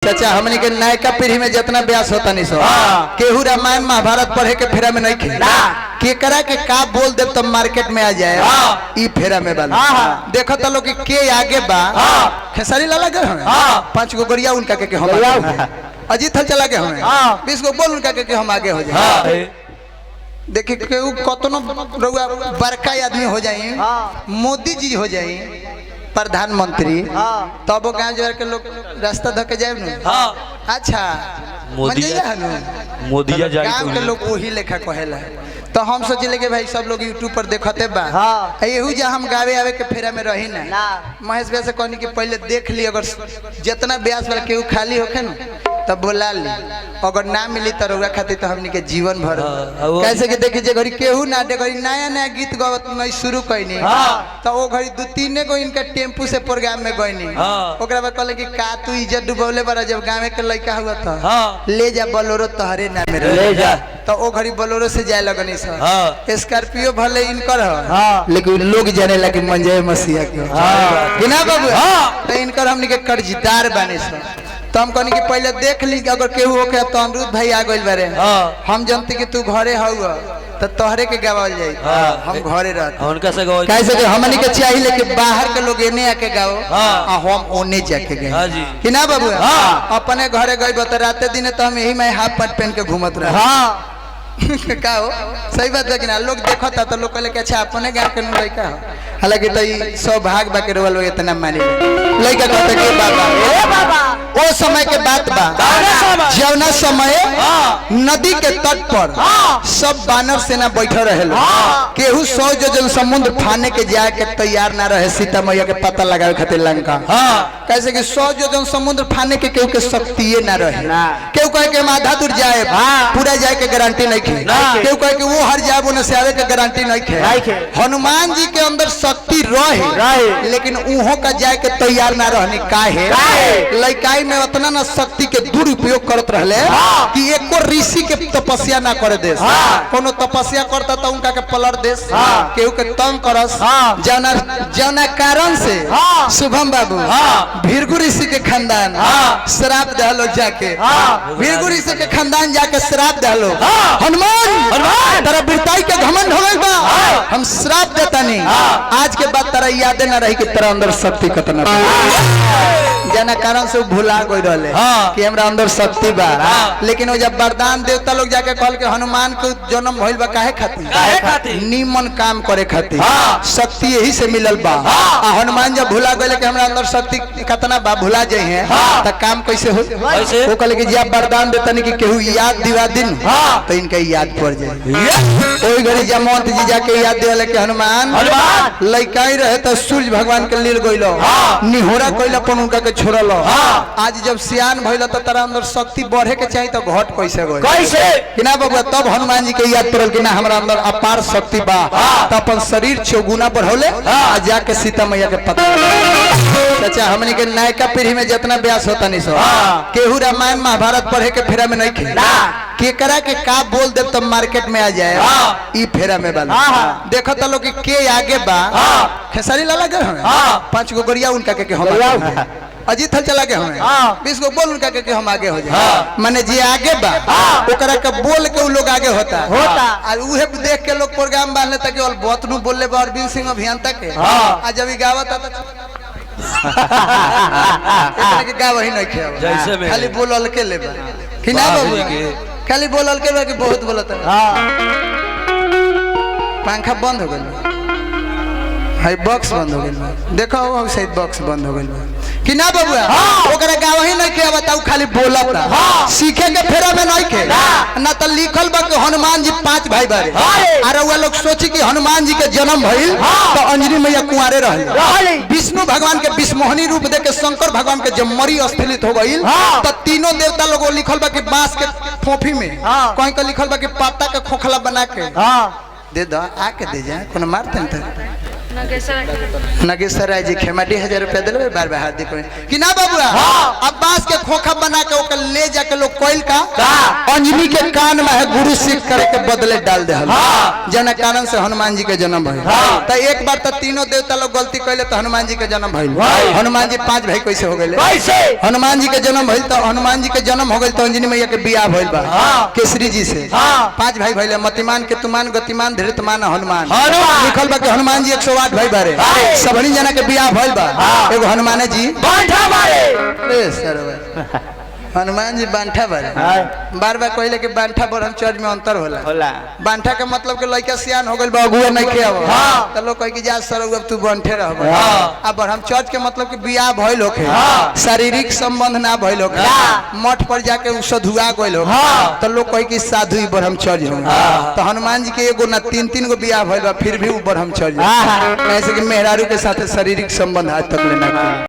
चाचा हमनी के नायका पीढ़ी में जितना ब्यास होता नहीं सो केहू रामायण महाभारत पढ़े के फेरा में नहीं खे के करा के का बोल दे तब मार्केट में आ जाए ई फेरा में बल देखो तो लोग के आगे बा खेसारी लाला गए हमें 5 गो गरिया उनका के हम अजीत हल चला के हमें 20 गो बोल उनका के हम आगे हो जाए। देखिए केहू कतनो बड़का आदमी हो जाए मोदी जी हो जाए प्रधानमंत्री तब वो गाँव जवार के लोग रास्ता धके जाए न अच्छा मोदिया गाँव के लोग वही लेखा कहेला तो हम सोचे कि भाई सब लोग यूट्यूब पर देखते बा यहू जा हम गावे आवे के फेरा में रही ना महेश भैया से कहनी कि पहले देख ली अगर जितना ब्यास वाला केहू खाली होखे न तब बोला ली अगर ना मिली तो रउआ खातिर तो हमनी के जीवन भर कैसे कि देखी जे घड़ी केहू ना दे घड़ी नया नया गीत गावत नहीं शुरू कइनी तो वो घड़ी 2-3 गो इनका टेम्पू से प्रोग्राम में गइनी ओकरा बाद कहले कि का तू इज्जत डुबौले बड़ा जब गांव के लड़का हुआ था ले जा बोलेरो तोहरे नाम में ले जा तो वो घड़ी बोलेरो से जाए लगनी सर स्कॉर्पियो भले इनकर ह लेकिन लोग जाने लगे मंजय मसीहा के बिना बाबू तो इनकर हमनी के कर्जदार बने सर तो हम कहनी कि पहले देख ली अगर केहू होके तो अमरूद भाई आ गइल बारे हम जानते कि तू घरे हौ तो तोहरे के गावल जाई हम घरे रहते उनका से गाओ कैसे कि हमनी के चाहिए कि बाहर के लोग एने आके गाओ आ हम ओने जाके गए हां जी कि ना बाबू अपने घरे गई बत राते दिन तो हम यही में हाफ पैंट पहन के घूमत रहे हां का हो सही बात है कि ना लोग देखता तो लोग कहले कि अच्छा अपने गांव के लड़का हो हालांकि तो ई सौभाग्य बा के रोल लोग इतना मानी लड़का कहते कि बाबा ए बाबा ओ समय के बात बा जौना समय नदी के तट पर सब बानर सेना बैठे रहे केहू 100 जोजन समुद्र फाने के जाए के तैयार ना रहे सीता मैया के पता लगावे खातिर लंका कैसे कि 100 जोजन समुद्र फाने के केहू के शक्तिये ना रहे केहू कहे कि हम आधा दूर जाए पूरा जाए के गारंटी नहीं खे केहू कहे कि वो हर जाए उन्हें से आवे के गारंटी नहीं खे हनुमान जी के अंदर शक्ति रहे लेकिन उहो का जाए के तैयार ना रहने काहे लइकाई में उतना ना शक्ति के दुरुपयोग करत रहले कि एको ऋषि के तपस्या ना करे देश कोनो तपस्या करता तो उनका के पलट देश केहू के तंग करस जौना कारण से शुभम बाबू भीरगु ऋषि के खानदान श्राप दहलो जाके भीरगु ऋषि के खानदान जाके श्राप दहलो हनुमान तेरा बिरताई के घमंड हो गइल बा हम श्राप देता नहीं आज के बाद तेरा याद ना रही कि तेरा अंदर शक्ति कितना जना कारण से भुला गई रहले कि हमरा अंदर शक्ति बा लेकिन वो जब वरदान देवता लोग जाके कहल के हनुमान को जन्म भइल बा काहे खातिर निमन काम करे खातिर शक्ति यही से मिलल बा हनुमान जब भुला गइले कि हमरा अंदर शक्ति कितना बा भुला जाई है त काम कैसे हो वो कहले कि जब वरदान देतनी कि केहू याद दिवा दिन तो इनके याद पड़ जाए ओई घड़ी जमवंत जी जाके याद देले कि हनुमान लइकाई रहे तो सूर्य भगवान के लील गइलो निहोरा कइला पर उनका के छोड़लो आज जब सियान भइल तो तेरा अंदर शक्ति बढ़े के चाहिए तो घट कैसे गइल कैसे कि ना बाबू तब हनुमान जी के याद पड़ल कि ना हमरा अंदर अपार शक्ति बा त अपन शरीर चौगुना बढ़ौले आ जाके सीता मैया के पता चाचा हमनी के नायका पीढ़ी में जितना ब्यास होता नहीं सो केहू रामायण महाभारत पढ़े के फेरा में नहीं खे के करा के का बोल दे तब मार्केट में आ जाए ई फेरा में बल देखो तो लोग के आगे बा खेसारी लाला गए हमें 5 गो गरिया उनका के हम अजीत हल चला के हमें 20 गो बोल उनका के हम आगे हो जाए माने जी आगे बा ओकरा के बोल के उ लोग आगे होता आ उहे देख के लोग प्रोग्राम बांधले तक केवल बतनु बोलले बा अरविंद सिंह अभियंता के आ जब गावत इतना के गाव ही नहीं खे खाली बोलल के लेबा कि ना बाबू खाली बोलल के बा कि बहुत बोलत पंखा बंद हो गइल हाई बॉक्स बंद हो गइल देखो वो शायद बॉक्स बंद हो गइल कि ना बाबूआ ओकरा गाव ही नहीं के बताऊ खाली बोलता सीखे के फेरा में नहीं के ना तो लिखल बा कि हनुमान जी 5 भाई बारे और वो लोग सोची कि हनुमान जी के जन्म भइल तो अंजनी मैया कुंवारे रहले विष्णु भगवान के विष्मोहनी रूप दे के शंकर भगवान के जब मरी अस्थिलित हो गइल तो तीनों देवता लोग लिखल बा कि बांस के फोफी में कहीं का लिखल बा कि पत्ता के खोखला बना के दे दो आके दे जा कोनो मारते न नगेश्वर राय जी खेमाटी 1000 रुपया दिले बार बार हाथ देखो कि ना बाबूआ अब बांस के खोखा बना के ओकर ले जाके लोग कोयल का अंजनी के कान में है गुरु सीख करे के बदले डाल दे जना कारण से हनुमान जी के जन्म भइल। तो एक बार तो तीनों देवता लोग गलती कैले तो हनुमान जी के जन्म भइल। हनुमान जी 5 भाई कैसे हो गए? हनुमान जी के जन्म भइल तो हनुमान जी के जन्म हो गइल तो अंजनी मैया के बियाह भइल बा केसरी जी से। 5 भाई भइले मतिमान केतुमान गतिमान धीरतमान हनुमान लिखल बा कि हनुमान जी 108 भाई बारे सबनी जना के बियाह भइल बा। एगो हनुमान जी बांठा मारे हनुमान जी बांठा बारे बार बार कहले कि बांठा ब्रह्म चर्च में अंतर होला। बांठा के मतलब के लड़का सियान हो गइल बा अगुआ नहीं के अब त लोग कह कि जा सर अब तू बांठे रहब। अब ब्रह्म चर्च के मतलब कि बियाह भइल होखे शारीरिक संबंध ना भइल होखे मठ पर जाके उ सधुआ गइल हो त लोग कह कि साधु ही ब्रह्म चर्च हो। तो हनुमान जी के एगो ना 3 गो बियाह भइल बा फिर भी उ ब्रह्म चर्च ऐसे कि मेहरारू के साथ शारीरिक संबंध आज तक लेना।